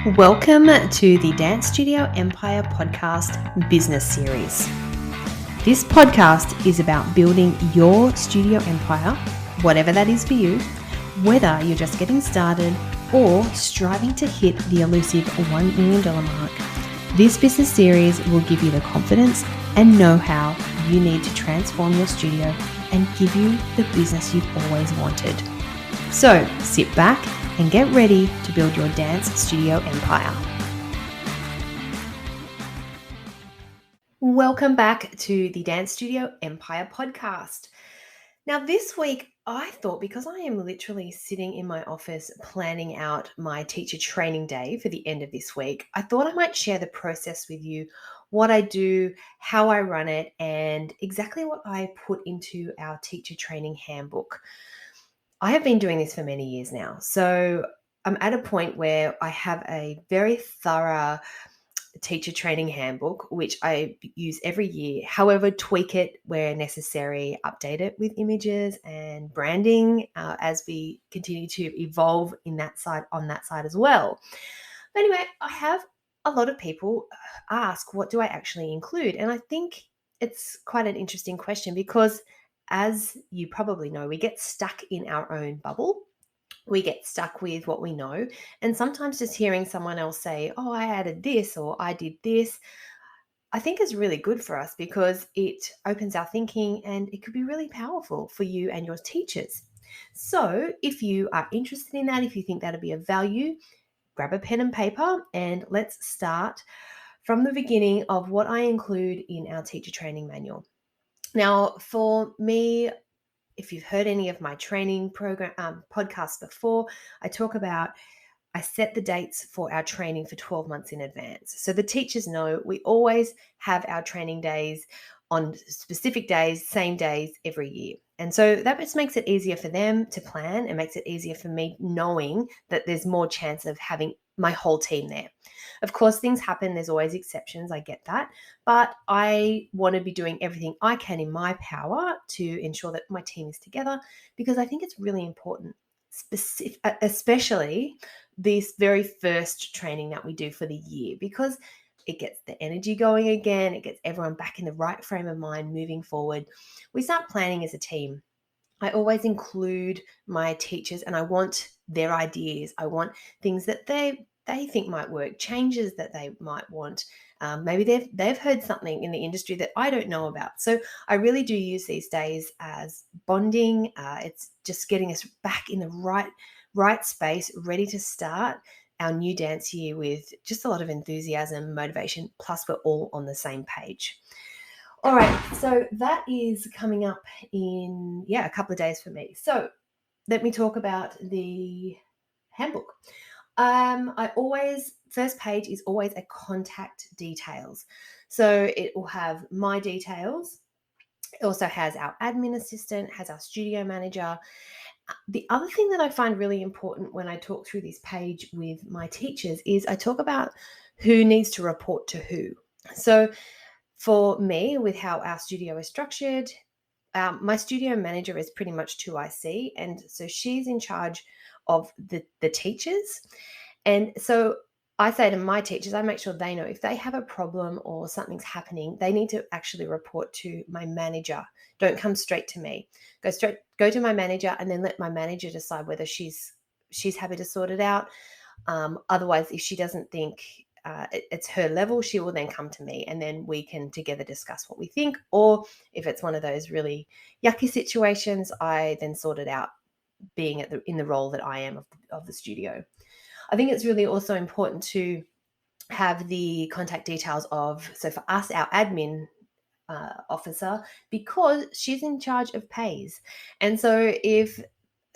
Welcome to the Dance Studio Empire podcast business series. This podcast is about building your studio empire, whatever that is for you, whether you're just getting started or striving to hit the elusive $1 million mark. This business series will give you the confidence and know-how you need to transform your studio and give you the business you've always wanted. So sit back and get ready to build your dance studio empire. Welcome back to the Dance Studio Empire podcast. Now, this week, I thought, because I am literally sitting in my office planning out my teacher training day for the end of this week, I thought I might share the process with you, what I do, how I run it, and exactly what I put into our teacher training handbook. I have been doing this for many years now, so I'm at a point where I have a very thorough teacher training handbook, which I use every year. However, tweak it where necessary, update it with images and branding as we continue to evolve on that side as well. But anyway, I have a lot of people ask, what do I actually include? And I think it's quite an interesting question because, as you probably know, we get stuck in our own bubble. We get stuck with what we know. And sometimes just hearing someone else say, oh, I added this or I did this, I think is really good for us because it opens our thinking and it could be really powerful for you and your teachers. So if you are interested in that, if you think that'd be of value, grab a pen and paper and let's start from the beginning of what I include in our teacher training manual. Now, for me, if you've heard any of my training program podcasts before, I set the dates for our training for 12 months in advance. So the teachers know we always have our training days on specific days, same days every year. And so that just makes it easier for them to plan. It makes it easier for me knowing that there's more chance of having my whole team there. Of course, things happen. There's always exceptions. I get that. But I want to be doing everything I can in my power to ensure that my team is together because I think it's really important, especially this very first training that we do for the year, because it gets the energy going again. It gets everyone back in the right frame of mind moving forward. We start planning as a team. I always include my teachers and I want their ideas. I want things that they think might work, changes that they might want. Maybe they've heard something in the industry that I don't know about. So I really do use these days as bonding. It's just getting us back in the right space, ready to start our new dance year with just a lot of enthusiasm, motivation, plus we're all on the same page. All right, so that is coming up in, a couple of days for me. So let me talk about the handbook. First page is always a contact details. So it will have my details. It also has our admin assistant, has our studio manager. The other thing that I find really important when I talk through this page with my teachers is I talk about who needs to report to who. So for me, with how our studio is structured, my studio manager is pretty much 2IC, and so she's in charge of the teachers. And so I say to my teachers, I make sure they know if they have a problem or something's happening, they need to actually report to my manager. Don't come straight to me. Go to my manager and then let my manager decide whether she's happy to sort it out. Otherwise, if she doesn't think it's her level, she will then come to me and then we can together discuss what we think. Or if it's one of those really yucky situations, I then sort it out being in the role that I am of the studio. I think it's really also important to have the contact details so for us, our admin officer, because she's in charge of pays. And so if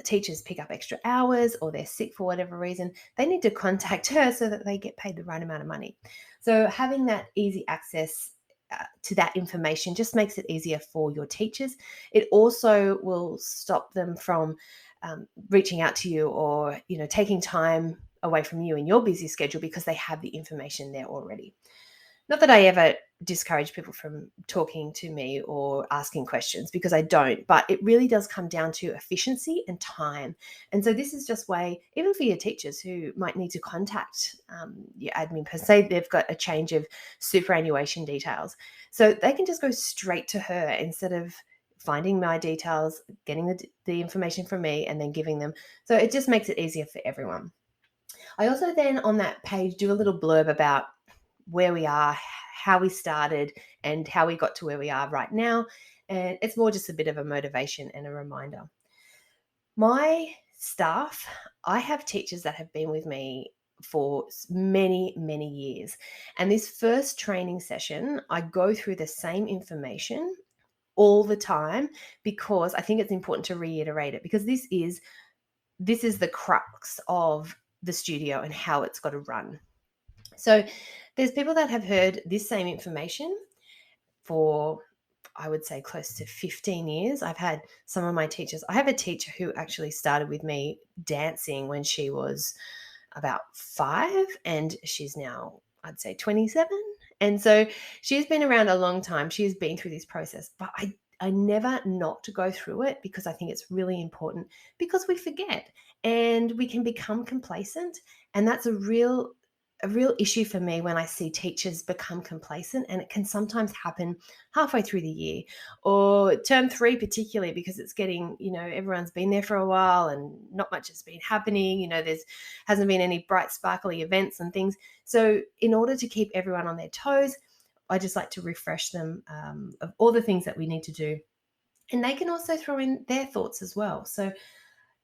teachers pick up extra hours or they're sick for whatever reason, they need to contact her so that they get paid the right amount of money. So having that easy access to that information just makes it easier for your teachers. It also will stop them from reaching out to you or taking time away from you in your busy schedule because they have the information there already. Not that I ever discourage people from talking to me or asking questions, because I don't, but it really does come down to efficiency and time. And so this is just way, even for your teachers who might need to contact your admin person, say they've got a change of superannuation details. So they can just go straight to her instead of finding my details, getting the information from me and then giving them. So it just makes it easier for everyone. I also then on that page do a little blurb about where we are, how we started, and how we got to where we are right now. And it's more just a bit of a motivation and a reminder. My staff, I have teachers that have been with me for many, many years. And this first training session, I go through the same information all the time because I think it's important to reiterate it, because this is the crux of the studio and how it's got to run. So there's people that have heard this same information for, I would say, close to 15 years. I've had some of my teachers. I have a teacher who actually started with me dancing when she was about 5, and she's now, I'd say, 27. And so she's been around a long time. She's been through this process, but I never not to go through it, because I think it's really important, because we forget and we can become complacent. And that's a real issue for me when I see teachers become complacent, and it can sometimes happen halfway through the year or term 3 particularly, because it's getting, everyone's been there for a while and not much has been happening. There's hasn't been any bright sparkly events and things. So in order to keep everyone on their toes, I just like to refresh them of all the things that we need to do. And they can also throw in their thoughts as well. So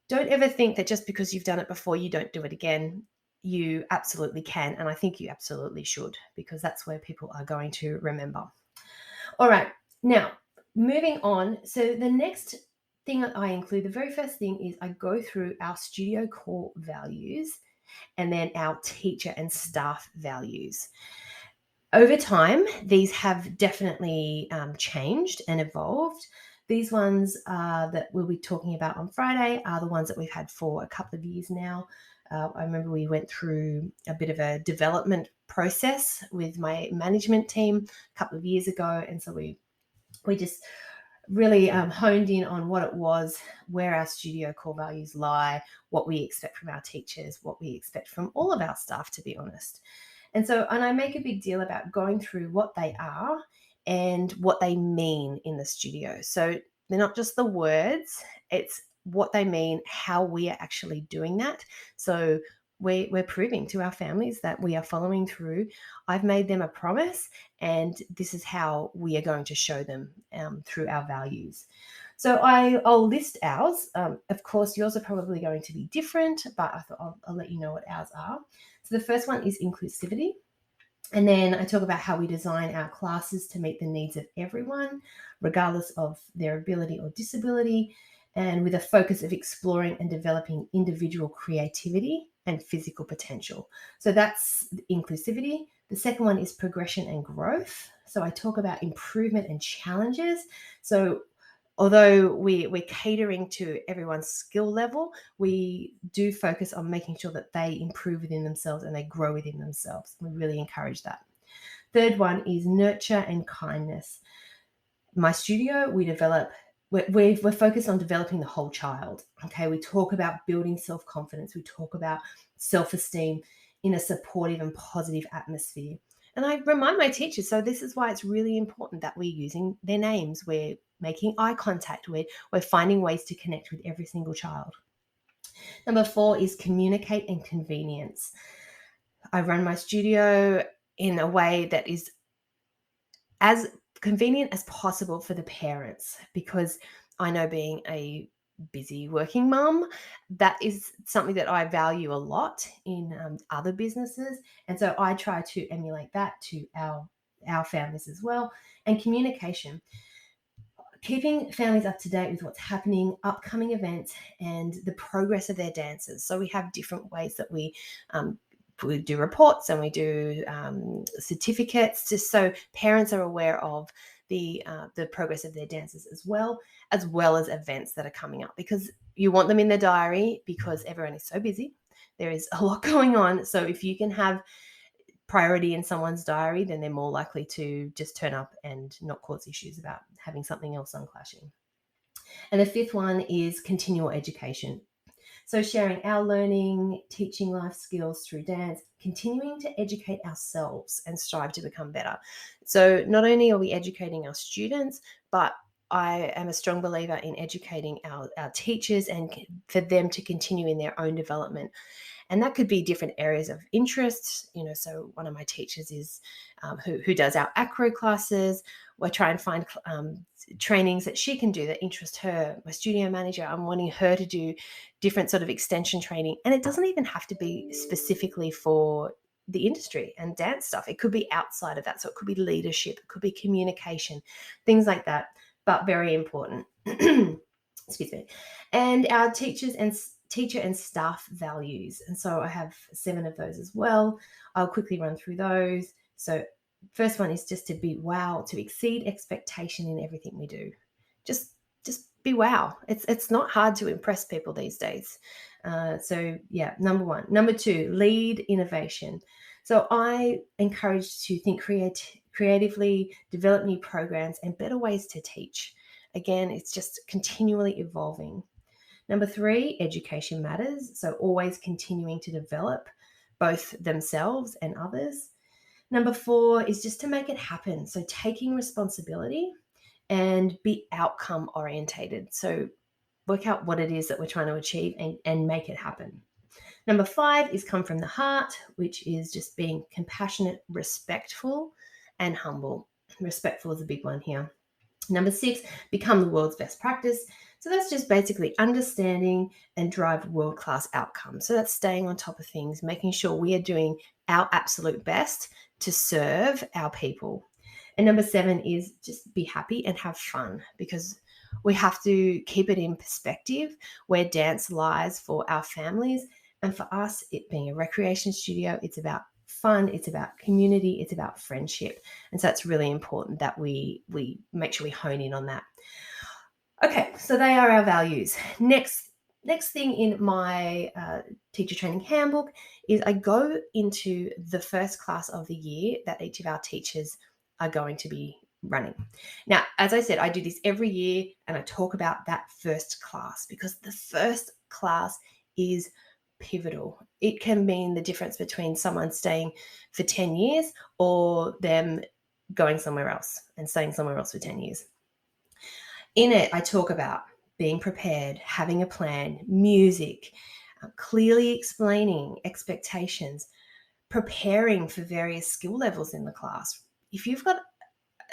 don't ever think that just because you've done it before, you don't do it again. You absolutely can. And I think you absolutely should, because that's where people are going to remember. All right. Now, moving on. So the next thing that I include, the very first thing is I go through our studio core values and then our teacher and staff values. Over time, these have definitely changed and evolved. These ones that we'll be talking about on Friday are the ones that we've had for a couple of years now. I remember we went through a bit of a development process with my management team a couple of years ago, and so we just really honed in on what it was, where our studio core values lie, what we expect from our teachers, what we expect from all of our staff, to be honest. And I make a big deal about going through what they are and what they mean in the studio. So they're not just the words, it's what they mean, how we are actually doing that. So we're proving to our families that we are following through. I've made them a promise, and this is how we are going to show them through our values. So I'll list ours. Of course, yours are probably going to be different, but I thought I'll let you know what ours are. So the first one is inclusivity. And then I talk about how we design our classes to meet the needs of everyone, regardless of their ability or disability, and with a focus of exploring and developing individual creativity and physical potential. So that's inclusivity. The second one is progression and growth. So I talk about improvement and challenges. So although we're catering to everyone's skill level, we do focus on making sure that they improve within themselves and they grow within themselves. We really encourage that. Third one is nurture and kindness. My studio, we're focused on developing the whole child. Okay, we talk about building self-confidence. We talk about self-esteem in a supportive and positive atmosphere. And I remind my teachers, so this is why it's really important that we're using their names. We're making eye contact. We're finding ways to connect with every single child. Number 4 is communicate and convenience. I run my studio in a way that is as convenient as possible for the parents, because I know, being a busy working mum, that is something that I value a lot in other businesses. And so I try to emulate that to our families as well. And communication, keeping families up to date with what's happening, upcoming events, and the progress of their dances. So we have different ways that we do reports, and we do certificates, just so parents are aware of the progress of their dances, as well as events that are coming up, because you want them in the diary, because everyone is so busy. There is a lot going on. So if you can have priority in someone's diary, then they're more likely to just turn up and not cause issues about having something else unclashing. And the fifth one is continual education. So sharing our learning, teaching life skills through dance, continuing to educate ourselves and strive to become better. So not only are we educating our students, but I am a strong believer in educating our teachers and for them to continue in their own development. And that could be different areas of interest. So one of my teachers is who does our acro classes. We're trying to find trainings that she can do that interest her. My studio manager, I'm wanting her to do different sort of extension training. And it doesn't even have to be specifically for the industry and dance stuff. It could be outside of that. So it could be leadership, it could be communication, things like that, but very important. Excuse me. And our teacher and staff values. And so I have 7 of those as well. I'll quickly run through those. So first one is just to be wow, to exceed expectation in everything we do. Just be wow. It's not hard to impress people these days. So yeah, number 1. Number 2, lead innovation. So I encourage to think creatively, develop new programs and better ways to teach. Again, it's just continually evolving. Number 3, education matters. So always continuing to develop both themselves and others. Number 4 is just to make it happen. So taking responsibility and be outcome orientated. So work out what it is that we're trying to achieve and make it happen. Number 5 is come from the heart, which is just being compassionate, respectful, and humble. Respectful is a big one here. Number 6, become the world's best practice. So that's just basically understanding and drive world-class outcomes. So that's staying on top of things, making sure we are doing our absolute best to serve our people. And number 7 is just be happy and have fun, because we have to keep it in perspective where dance lies for our families. And for us, it being a recreation studio, it's about fun, it's about community, it's about friendship. And so it's really important that we make sure we hone in on that. Okay, so they are our values. Next thing in my teacher training handbook is I go into the first class of the year that each of our teachers are going to be running. Now, as I said, I do this every year and I talk about that first class because the first class is pivotal. It can mean the difference between someone staying for 10 years or them going somewhere else and staying somewhere else for 10 years. In it, I talk about being prepared, having a plan, music, clearly explaining expectations, preparing for various skill levels in the class. If you've got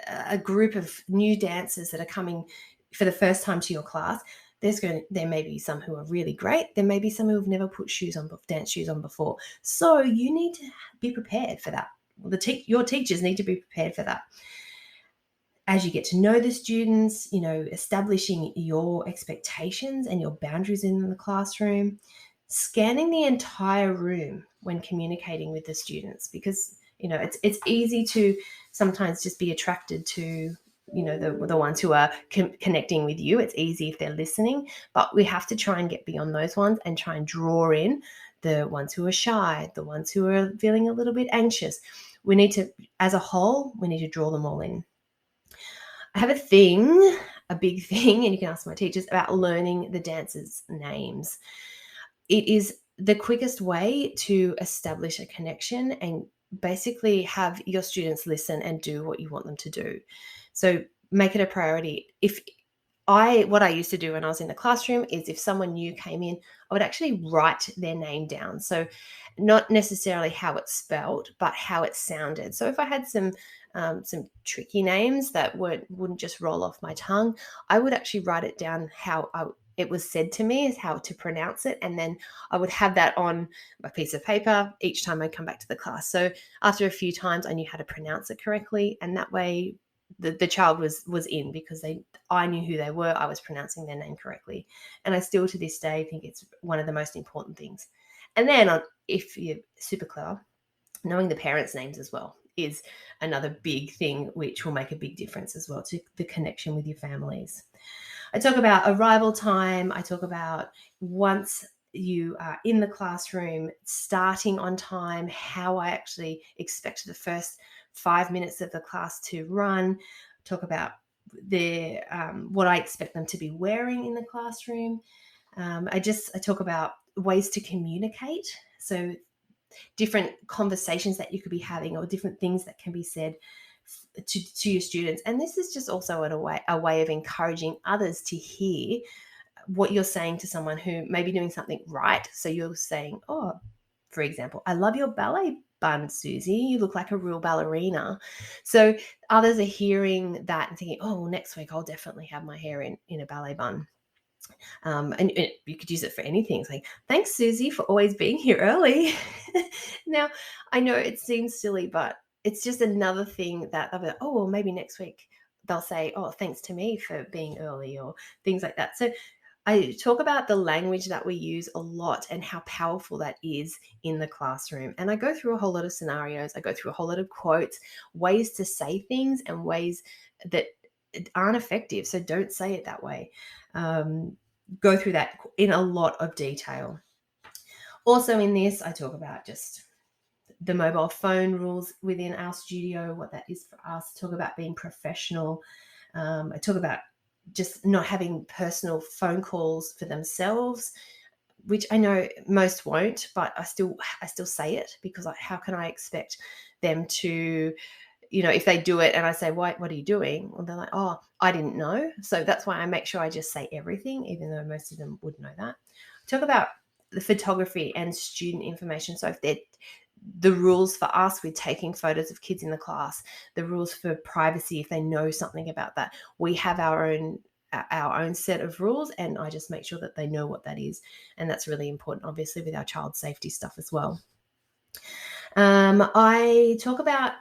a group of new dancers that are coming for the first time to your class, there may be some who are really great. There may be some who have never put dance shoes on before. So you need to be prepared for that. Your teachers need to be prepared for that. As you get to know the students, establishing your expectations and your boundaries in the classroom, scanning the entire room when communicating with the students, because it's easy to sometimes just be attracted to the ones who are connecting with you. It's easy if they're listening, but we have to try and get beyond those ones and try and draw in the ones who are shy, the ones who are feeling a little bit anxious. We need to, as a whole, we need to draw them all in. I have a big thing, and you can ask my teachers, about learning the dancers' names. It is the quickest way to establish a connection and basically have your students listen and do what you want them to do. So make it a priority. What I used to do when I was in the classroom is if someone new came in, I would actually write their name down. So not necessarily how it's spelled, but how it sounded. So if I had some tricky names that wouldn't just roll off my tongue, I would actually write it down how it was said to me, is how to pronounce it. And then I would have that on a piece of paper each time I come back to the class. So after a few times, I knew how to pronounce it correctly. And that way the child was in, because I knew who they were. I was pronouncing their name correctly. And I still to this day think it's one of the most important things. And then if you're super clever, knowing the parents' names as well is another big thing, which will make a big difference as well to the connection with your families. I talk about arrival time. I talk about once you are in the classroom, starting on time, how I actually expect the first 5 minutes of the class to run, talk about their what I expect them to be wearing in the classroom. I talk about ways to communicate. So different conversations that you could be having or different things that can be said to your students. And this is just also a way of encouraging others to hear what you're saying to someone who may be doing something right. So you're saying, oh, for example, I love your ballet bun, Susie. You look like a real ballerina. So others are hearing that and thinking, oh, well, next week I'll definitely have my hair in a ballet bun. And you could use it for anything. It's like, thanks, Susie, for always being here early. Now, I know it seems silly, but it's just another thing that I'll be like, oh, well, maybe next week they'll say, oh, thanks to me for being early or things like that. So I talk about the language that we use a lot and how powerful that is in the classroom. And I go through a whole lot of scenarios. I go through a whole lot of quotes, ways to say things and ways that aren't effective. So don't say it that way. Go through that in a lot of detail. Also in this, I talk about just the mobile phone rules within our studio, what that is for us. Talk about being professional. I talk about just not having personal phone calls for themselves, which I know most won't, but I still say it because how can I expect them to, if they do it and I say, what are you doing? Well, they're like, oh, I didn't know. So that's why I make sure I just say everything, even though most of them would know that. Talk about the photography and student information. So if they're the rules for us with taking photos of kids in the class, the rules for privacy, if they know something about that, we have our own set of rules, and I just make sure that they know what that is. And that's really important, obviously, with our child safety stuff as well. I talk about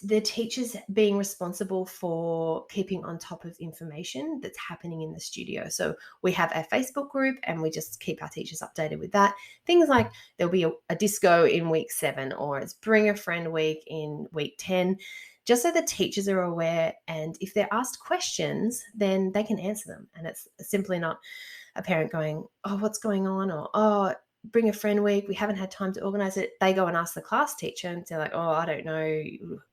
the teachers being responsible for keeping on top of information that's happening in the studio. So we have a Facebook group and we just keep our teachers updated with that. Things like there'll be a disco in week 7 or it's bring a friend week in week 10, just so the teachers are aware. And if they're asked questions, then they can answer them. And it's simply not a parent going, oh, what's going on? Or, oh, bring a friend week, we haven't had time to organize it. They go and ask the class teacher and they're like, oh, I don't know,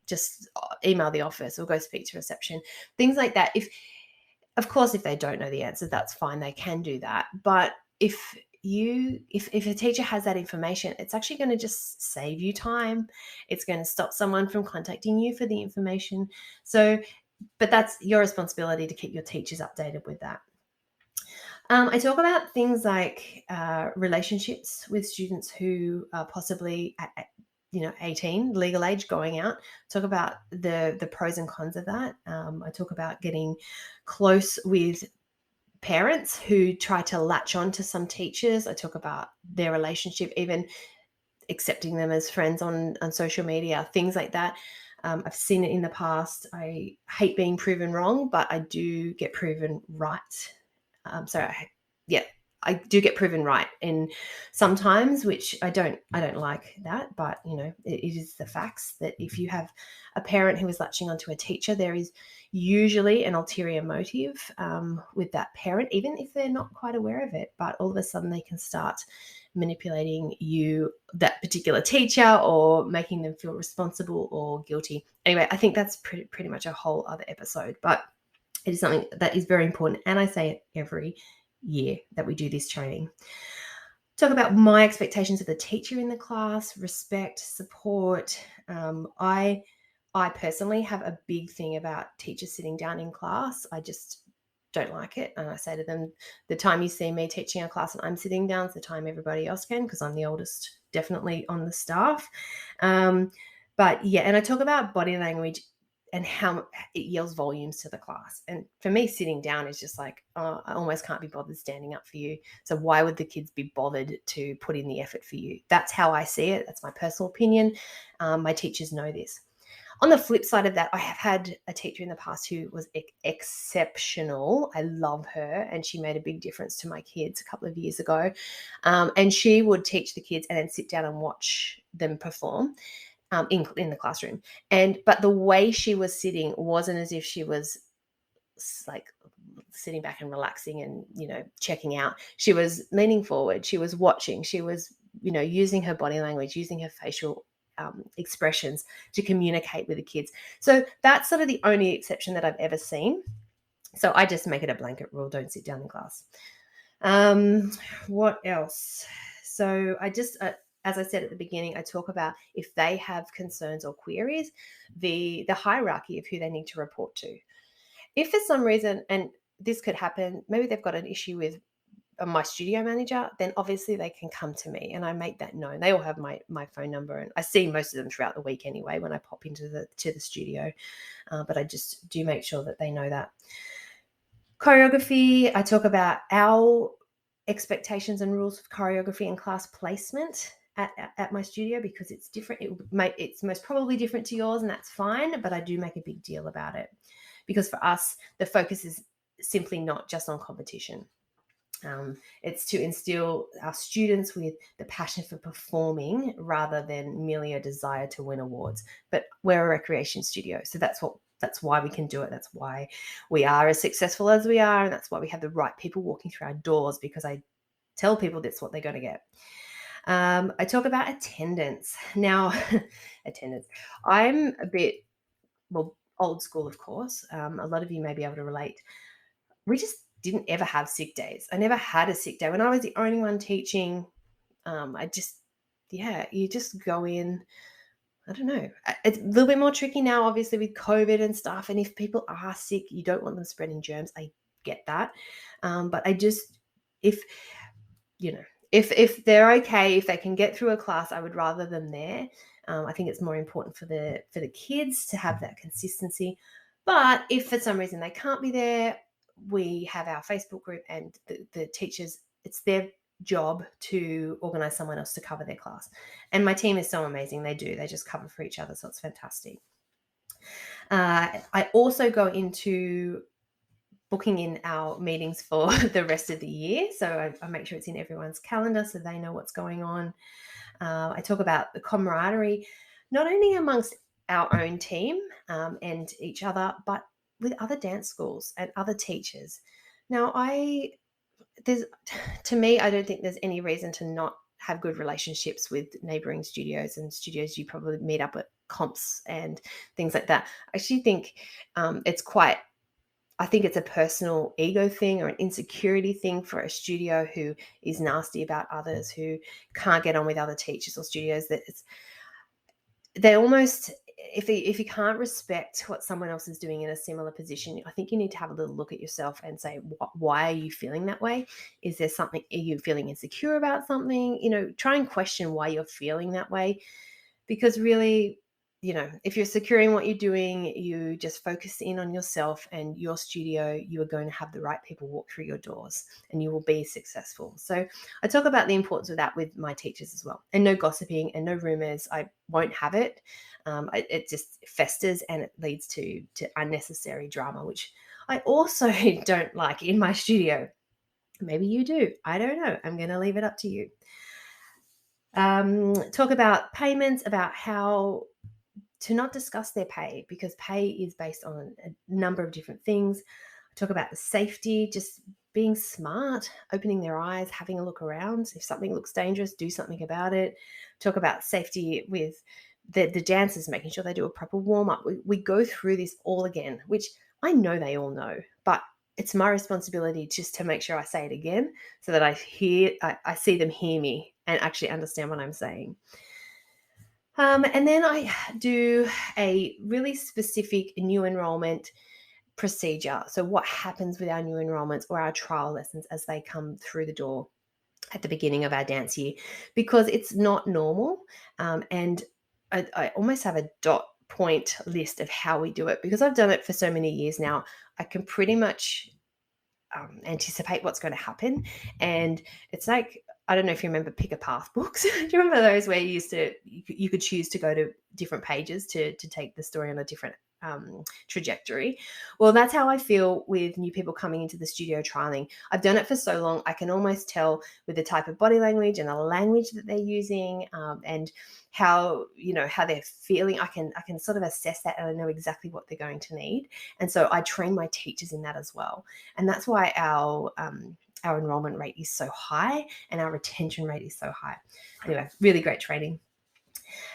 just email the office or go speak to reception, things like that. Of course, if they don't know the answer, that's fine, they can do that. But if a teacher has that information, it's actually going to just save you time. It's going to stop someone from contacting you for the information. So, but that's your responsibility to keep your teachers updated with that. I talk about things like relationships with students who are possibly at 18, legal age, going out. Talk about the pros and cons of that. I talk about getting close with parents who try to latch on to some teachers. I talk about their relationship, even accepting them as friends on social media, things like that. I've seen it in the past. I hate being proven wrong, but I do get proven right. I do get proven right, and sometimes, which I don't like that, but it is the facts that if you have a parent who is latching onto a teacher, there is usually an ulterior motive with that parent, even if they're not quite aware of it. But all of a sudden, they can start manipulating that particular teacher, or making them feel responsible or guilty. Anyway, I think that's pretty much a whole other episode, but it is something that is very important, and I say it every year that we do this training. Talk about my expectations of the teacher in the class, respect, support. I personally have a big thing about teachers sitting down in class. I just don't like it. And I say to them, the time you see me teaching a class and I'm sitting down is the time everybody else can, because I'm the oldest, definitely, on the staff. But yeah, and I talk about body language and how it yells volumes to the class. And for me, sitting down is just like, oh, I almost can't be bothered standing up for you. So why would the kids be bothered to put in the effort for you? That's how I see it. That's my personal opinion. My teachers know this. On the flip side of that, I have had a teacher in the past who was exceptional. I love her, and she made a big difference to my kids a couple of years ago. And she would teach the kids and then sit down and watch them perform. In the classroom. But the way she was sitting wasn't as if she was like sitting back and relaxing and, checking out. She was leaning forward. She was watching. She was, using her body language, using her facial expressions to communicate with the kids. So that's sort of the only exception that I've ever seen. So I just make it a blanket rule: don't sit down in class. What else? So I just, as I said at the beginning, I talk about if they have concerns or queries, the hierarchy of who they need to report to. If for some reason, and this could happen, maybe they've got an issue with my studio manager, then obviously they can come to me and I make that known. They all have my phone number, and I see most of them throughout the week anyway when I pop into the studio. But I just do make sure that they know that. Choreography, I talk about our expectations and rules of choreography and class placement at my studio, because it's different. It's most probably different to yours, and that's fine, but I do make a big deal about it, because for us, the focus is simply not just on competition. It's to instill our students with the passion for performing rather than merely a desire to win awards. But we're a recreation studio, so that's why we can do it. That's why we are as successful as we are, and that's why we have the right people walking through our doors, because I tell people that's what they're going to get. I talk about attendance. Now, attendance. I'm a bit, old school, of course. A lot of you may be able to relate. We just didn't ever have sick days. I never had a sick day. When I was the only one teaching, you just go in. I don't know. It's a little bit more tricky now, obviously, with COVID and stuff. And if people are sick, you don't want them spreading germs. I get that. But I just, if they're okay, if they can get through a class, I would rather them there. I think it's more important for the kids to have that consistency. But if for some reason they can't be there, we have our Facebook group, and the teachers, it's their job to organize someone else to cover their class. And my team is so amazing. They just cover for each other. So it's fantastic. I also go into booking in our meetings for the rest of the year. So I make sure it's in everyone's calendar so they know what's going on. I talk about the camaraderie, not only amongst our own team and each other, but with other dance schools and other teachers. Now, to me, I don't think there's any reason to not have good relationships with neighboring studios and studios you probably meet up at comps and things like that. I actually think I think it's a personal ego thing or an insecurity thing for a studio who is nasty about others, who can't get on with other teachers or studios. They almost, if you can't respect what someone else is doing in a similar position, I think you need to have a little look at yourself and say, why are you feeling that way? Is there something, are you feeling insecure about something? Try and question why you're feeling that way, because really, if you're secure in what you're doing, you just focus in on yourself and your studio, you are going to have the right people walk through your doors and you will be successful. So I talk about the importance of that with my teachers as well. And no gossiping and no rumors. I won't have it. It just festers and it leads to unnecessary drama, which I also don't like in my studio. Maybe you do. I don't know. I'm going to leave it up to you. Talk about payments, about how to not discuss their pay, because pay is based on a number of different things. I talk about the safety, just being smart, opening their eyes, having a look around. If something looks dangerous, do something about it. Talk about safety with the dancers, making sure they do a proper warm-up. We go through this all again, which I know they all know, but it's my responsibility just to make sure I say it again so that I see them hear me and actually understand what I'm saying. And then I do a really specific new enrollment procedure. So what happens with our new enrollments or our trial lessons as they come through the door at the beginning of our dance year, because it's not normal. And I almost have a dot point list of how we do it, because I've done it for so many years now. I can pretty much anticipate what's going to happen. And it's like, I don't know if you remember Pick a Path books. Do you remember those where you could choose to go to different pages to take the story on a different trajectory. Well, that's how I feel with new people coming into the studio trialing. I've done it for so long, I can almost tell with the type of body language and the language that they're using, and how they're feeling. I can sort of assess that, and I know exactly what they're going to need. And so I train my teachers in that as well. And that's why our enrollment rate is so high and our retention rate is so high. Anyway, really great training.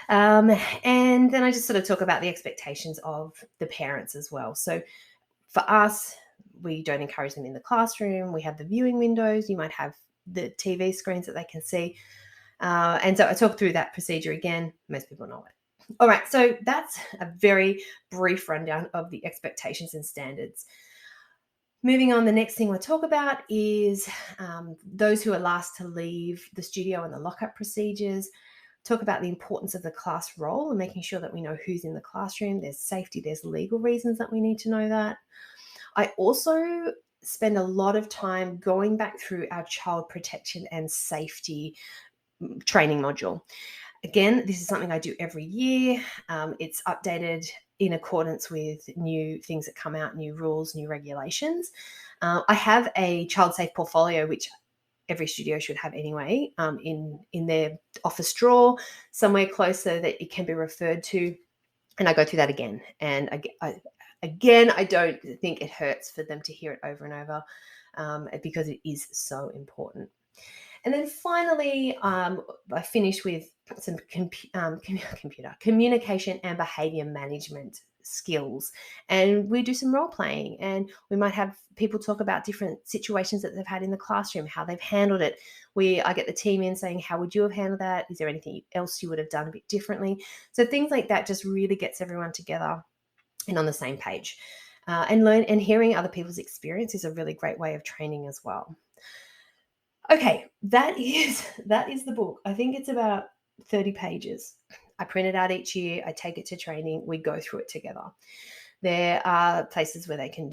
And then I just sort of talk about the expectations of the parents as well. So for us, we don't encourage them in the classroom. We have the viewing windows. You might have the TV screens that they can see. And so I talk through that procedure again. Most people know it. All right, so that's a very brief rundown of the expectations and standards. Moving on, the next thing we'll talk about is those who are last to leave the studio and the lockup procedures. Talk about the importance of the class role and making sure that we know who's in the classroom. There's safety, there's legal reasons that we need to know that. I also spend a lot of time going back through our child protection and safety training module. Again, this is something I do every year. It's updated in accordance with new things that come out, new rules, new regulations. I have a child safe portfolio, which every studio should have anyway, in their office drawer, somewhere close so that it can be referred to. And I go through that again. And I don't think it hurts for them to hear it over and over, because it is so important. And then finally, I finish with some communication and behavior management skills. And we do some role playing, and we might have people talk about different situations that they've had in the classroom, how they've handled it. I get the team in saying, how would you have handled that? Is there anything else you would have done a bit differently? So things like that just really gets everyone together and on the same page. And hearing other people's experience is a really great way of training as well. Okay, that is the book. I think it's about 30 pages. I print it out each year. I take it to training. We go through it together. There are places where they can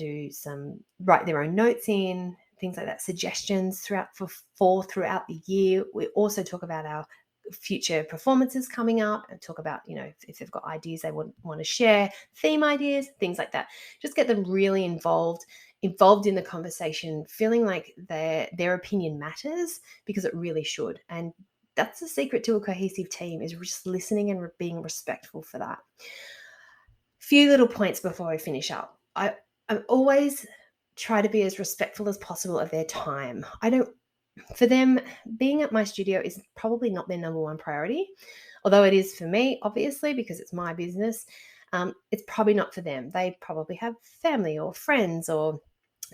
write their own notes in, things like that, suggestions throughout the year. We also talk about our future performances coming up and talk about, if they've got ideas they want to share, theme ideas, things like that. Just get them really involved in the conversation, feeling like their opinion matters, because it really should. And that's the secret to a cohesive team, is just listening and being respectful for that. Few little points before I finish up. I always try to be as respectful as possible of their time. For them, being at my studio is probably not their number one priority, although it is for me, obviously, because it's my business. It's probably not for them. They probably have family or friends or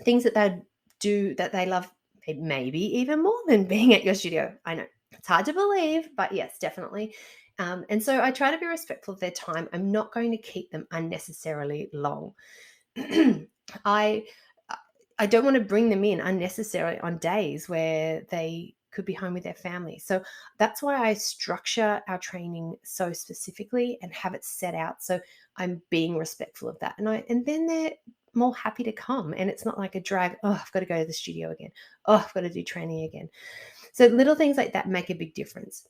things that they do that they love, maybe even more than being at your studio. I know it's hard to believe, but yes, definitely. And so I try to be respectful of their time. I'm not going to keep them unnecessarily long. I don't want to bring them in unnecessarily on days where they could be home with their family. So that's why I structure our training so specifically and have it set out. So I'm being respectful of that. And then they're more happy to come, and it's not like a drag. Oh, I've got to go to the studio again. Oh, I've got to do training again. So little things like that make a big difference.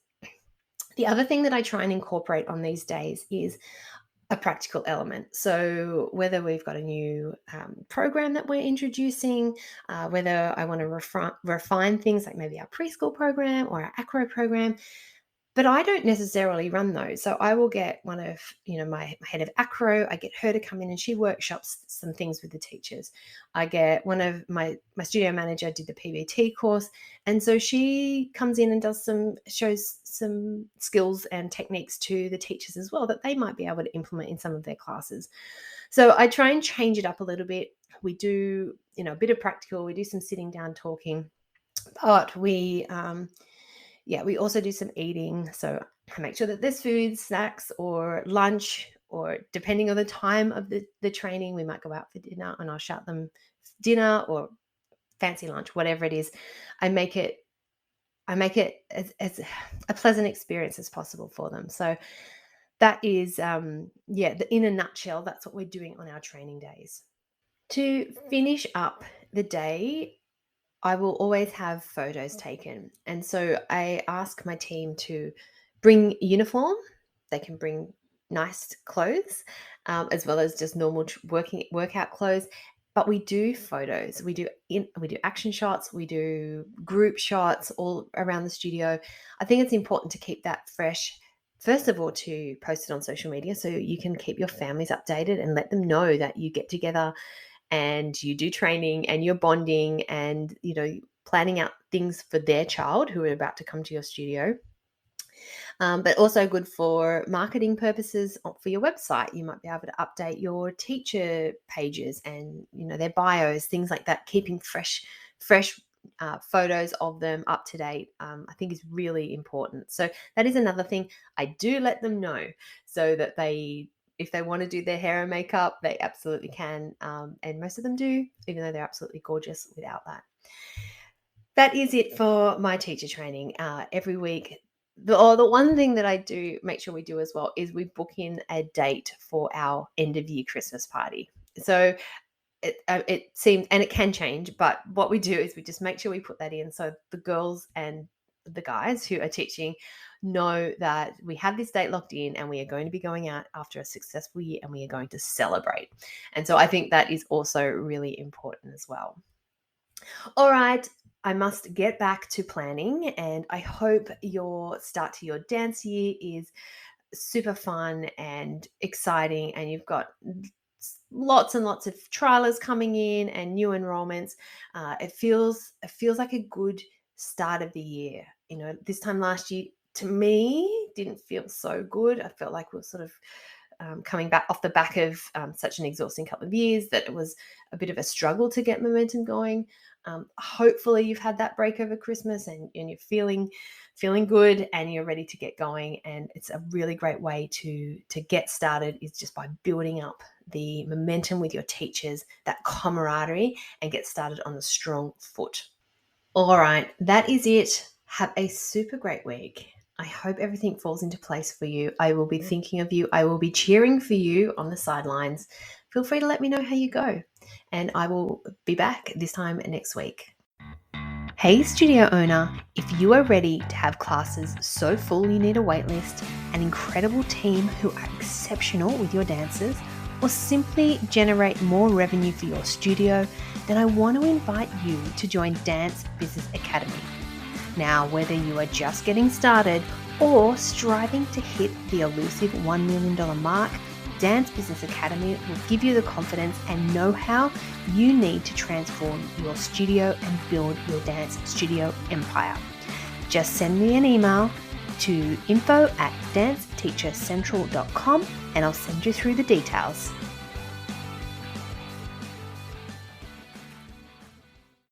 The other thing that I try and incorporate on these days is a practical element. So whether we've got a new program that we're introducing, whether I want to refine things like maybe our preschool program or our acro program, but I don't necessarily run those. So I will get one of, my head of acro, I get her to come in and she workshops some things with the teachers. I get one of my studio manager did the PBT course. And so she comes in and shows some skills and techniques to the teachers as well that they might be able to implement in some of their classes. So I try and change it up a little bit. We do, a bit of practical, we do some sitting down talking, but we also do some eating. So I make sure that there's food, snacks, or lunch, or depending on the time of the training, we might go out for dinner and I'll shout them dinner or fancy lunch, whatever it is. I make it as a pleasant experience as possible for them. So that is, in a nutshell, that's what we're doing on our training days. To finish up the day, I will always have photos taken. And so I ask my team to bring uniform. They can bring nice clothes, as well as just normal workout clothes. But we do photos, we do action shots, we do group shots all around the studio. I think it's important to keep that fresh. First of all, to post it on social media so you can keep your families updated and let them know that you get together and you do training and you're bonding and planning out things for their child who are about to come to your studio. But also good for marketing purposes for your website. You might be able to update your teacher pages and their bios, things like that. Keeping fresh photos of them up to date, I think is really important. So that is another thing I do let them know, so that if they want to do their hair and makeup, they absolutely can. And most of them do, even though they're absolutely gorgeous without that. That is it for my teacher training. Every week, the one thing that I do make sure we do as well is we book in a date for our end of year Christmas party. So it seems, and it can change, but what we do is we just make sure we put that in so the girls and the guys who are teaching know that we have this date locked in and we are going to be going out after a successful year and we are going to celebrate. And so I think that is also really important as well. All right, I must get back to planning, and I hope your start to your dance year is super fun and exciting, and you've got lots and lots of trialers coming in and new enrollments. It feels like a good start of the year. This time last year to me didn't feel so good. I felt like we were sort of coming back off the back of such an exhausting couple of years that it was a bit of a struggle to get momentum going. Hopefully you've had that break over Christmas and you're feeling good and you're ready to get going. And it's a really great way to get started is just by building up the momentum with your teachers, that camaraderie, and get started on a strong foot. All right, that is it. Have a super great week. I hope everything falls into place for you. I will be thinking of you. I will be cheering for you on the sidelines. Feel free to let me know how you go. And I will be back this time next week. Hey, studio owner, if you are ready to have classes so full you need a waitlist, an incredible team who are exceptional with your dancers, or simply generate more revenue for your studio, then I want to invite you to join Dance Business Academy. Now, whether you are just getting started or striving to hit the elusive $1 million mark, Dance Business Academy will give you the confidence and know-how you need to transform your studio and build your dance studio empire. Just send me an email to info@danceteachercentral.com and I'll send you through the details.